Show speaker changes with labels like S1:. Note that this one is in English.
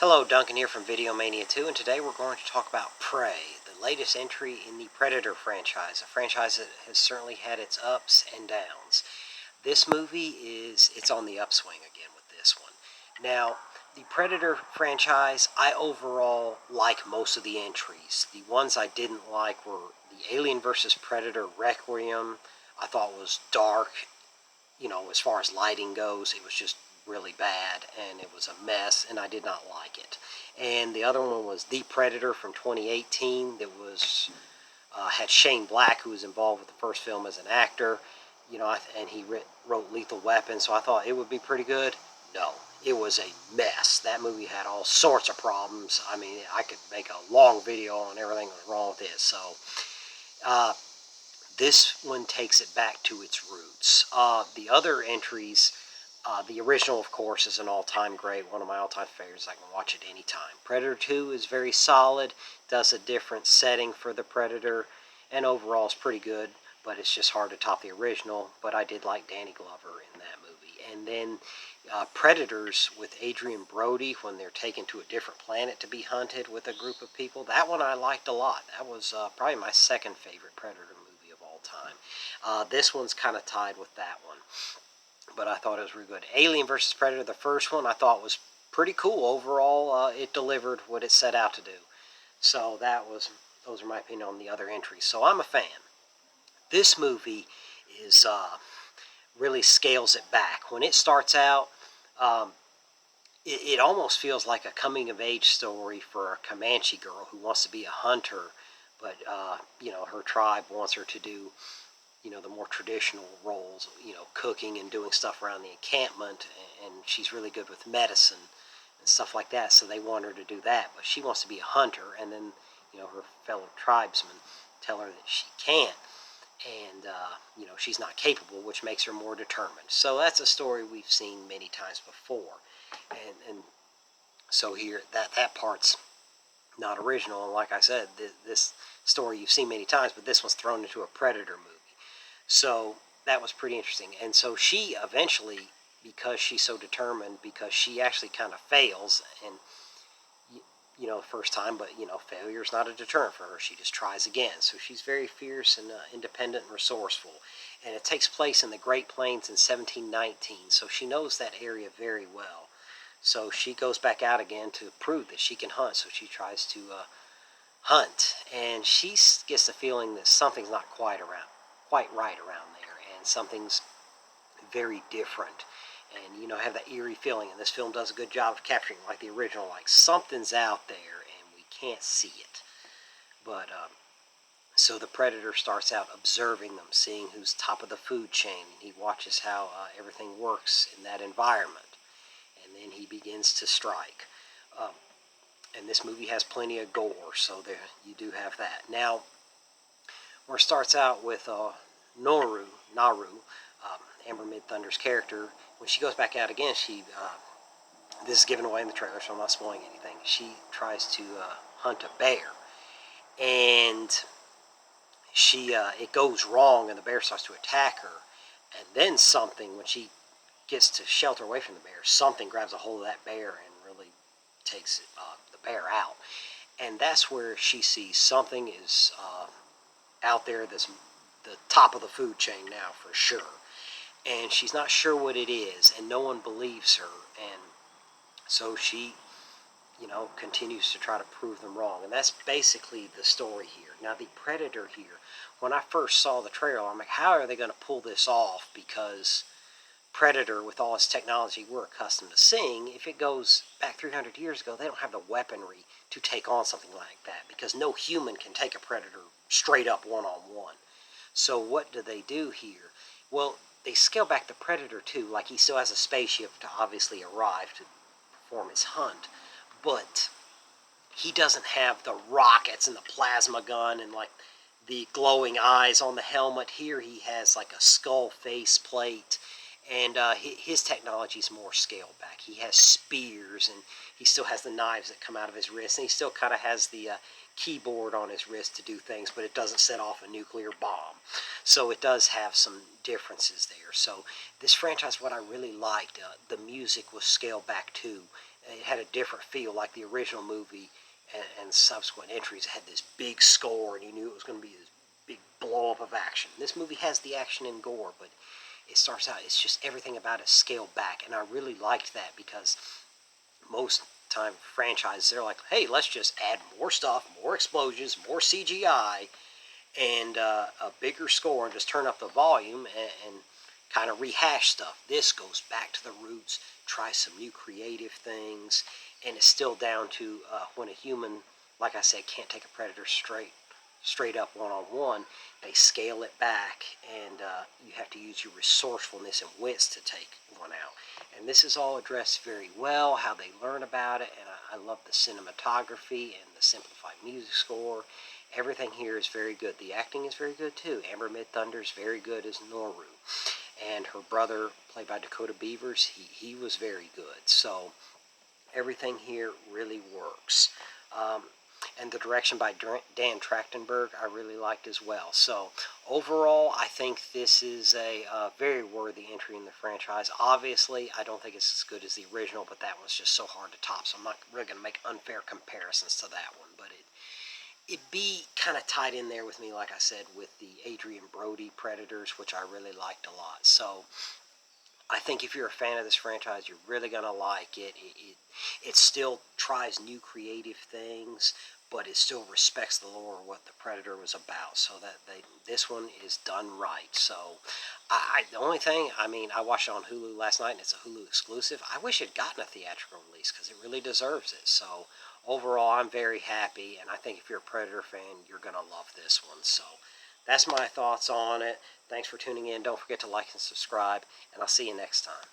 S1: Hello, Duncan here from Video Mania 2, and today we're going to talk about Prey, the latest entry in the Predator franchise, a franchise that has certainly had its ups and downs. This movie it's on the upswing again with this one. Now, the Predator franchise, I overall like most of the entries. The ones I didn't like were the Alien vs. Predator Requiem. I thought was dark, as far as lighting goes. It was just really bad, and it was a mess, and I did not like it. And the other one was The Predator from 2018 that was had Shane Black, who was involved with the first film as an actor, and he wrote Lethal Weapon, so I thought it would be pretty good. No, it was a mess. That movie had all sorts of problems. I mean, I could make a long video on everything that was wrong with it. So, this one takes it back to its roots. The other entries, the original, of course, is an all-time great, one of my all-time favorites. I can watch it anytime. Predator 2 is very solid, does a different setting for the Predator, and overall is pretty good, but it's just hard to top the original. But I did like Danny Glover in that movie. And then Predators with Adrian Brody, when they're taken to a different planet to be hunted with a group of people, that one I liked a lot. That was probably my second favorite Predator movie of all time. This one's kind of tied with that one, but I thought it was really good. Alien vs. Predator, the first one, I thought was pretty cool. Overall, it delivered what it set out to do. So those are my opinion on the other entries. So I'm a fan. This movie is really scales it back. When it starts out, it almost feels like a coming-of-age story for a Comanche girl who wants to be a hunter, but her tribe wants her to do the more traditional roles, cooking and doing stuff around the encampment, and she's really good with medicine and stuff like that, so they want her to do that, but she wants to be a hunter, and then, her fellow tribesmen tell her that she can't, and, she's not capable, which makes her more determined. So that's a story we've seen many times before, and so here, that part's not original, and like I said, this story you've seen many times, but this one's thrown into a Predator movie. So that was pretty interesting. And so she eventually, because she's so determined, because she actually kind of fails, and the first time, but failure is not a deterrent for her. She just tries again. So she's very fierce and independent and resourceful. And it takes place in the Great Plains in 1719. So she knows that area very well. So she goes back out again to prove that she can hunt. So she tries to hunt, and she gets the feeling that something's not quite right around there, and something's very different, and have that eerie feeling, and this film does a good job of capturing, like the original, like something's out there and we can't see it. But so the Predator starts out observing them, seeing who's top of the food chain, and he watches how everything works in that environment, and then he begins to strike. And this movie has plenty of gore, so there you do have that. Now, where it starts out with Naru, Amber Midthunder's character, when she goes back out again, this is given away in the trailer, so I'm not spoiling anything. She tries to hunt a bear, and it goes wrong, and the bear starts to attack her, and then when she gets to shelter away from the bear, something grabs a hold of that bear and really takes the bear out, and that's where she sees something is out there that's the top of the food chain now for sure, and she's not sure what it is, and no one believes her, and so she continues to try to prove them wrong, and that's basically the story here. Now the Predator here, when I first saw the trailer, I'm like, how are they going to pull this off? Because Predator, with all its technology we're accustomed to seeing, if it goes back 300 years ago, they don't have the weaponry to take on something like that, because no human can take a Predator straight up one-on-one. So what do they do here? Well, they scale back the Predator too, like he still has a spaceship to obviously arrive to perform his hunt, but he doesn't have the rockets and the plasma gun and like the glowing eyes on the helmet. Here he has like a skull face plate, and his technology is more scaled back. He has spears, and he still has the knives that come out of his wrist, and he still kind of has the keyboard on his wrist to do things, but it doesn't set off a nuclear bomb. So it does have some differences there. So this franchise, what I really liked, the music was scaled back too, It had a different feel, like the original movie and subsequent entries had this big score, and you knew it was going to be this big blow up of action. This movie has the action and gore, but it starts out, it's just everything about it scaled back, and I really liked that because most time franchises, they're like, hey, let's just add more stuff, more explosions, more CGI, and a bigger score, and just turn up the volume and kind of rehash stuff. This goes back to the roots, try some new creative things, and it's still down to when a human, like I said, can't take a predator straight up one-on-one, they scale it back, and you have to use your resourcefulness and wits to take one out. And this is all addressed very well, how they learn about it, and I love the cinematography and the simplified music score. Everything here is very good. The acting is very good too. Amber Midthunder is very good as Noru, and her brother, played by Dakota Beavers, he was very good. So everything here really works. And the direction by Dan Trachtenberg I really liked as well. So overall, I think this is a very worthy entry in the franchise. Obviously, I don't think it's as good as the original, but that was just so hard to top, so I'm not really going to make unfair comparisons to that one. But it be kind of tied in there with me, like I said, with the Adrian Brody Predators, which I really liked a lot. So I think if you're a fan of this franchise, you're really going to like it. It still tries new creative things, but it still respects the lore of what the Predator was about. So that this one is done right. So the only thing, I mean, I watched it on Hulu last night, and it's a Hulu exclusive. I wish it had gotten a theatrical release because it really deserves it. So overall, I'm very happy, and I think if you're a Predator fan, you're going to love this one. So that's my thoughts on it. Thanks for tuning in. Don't forget to like and subscribe, and I'll see you next time.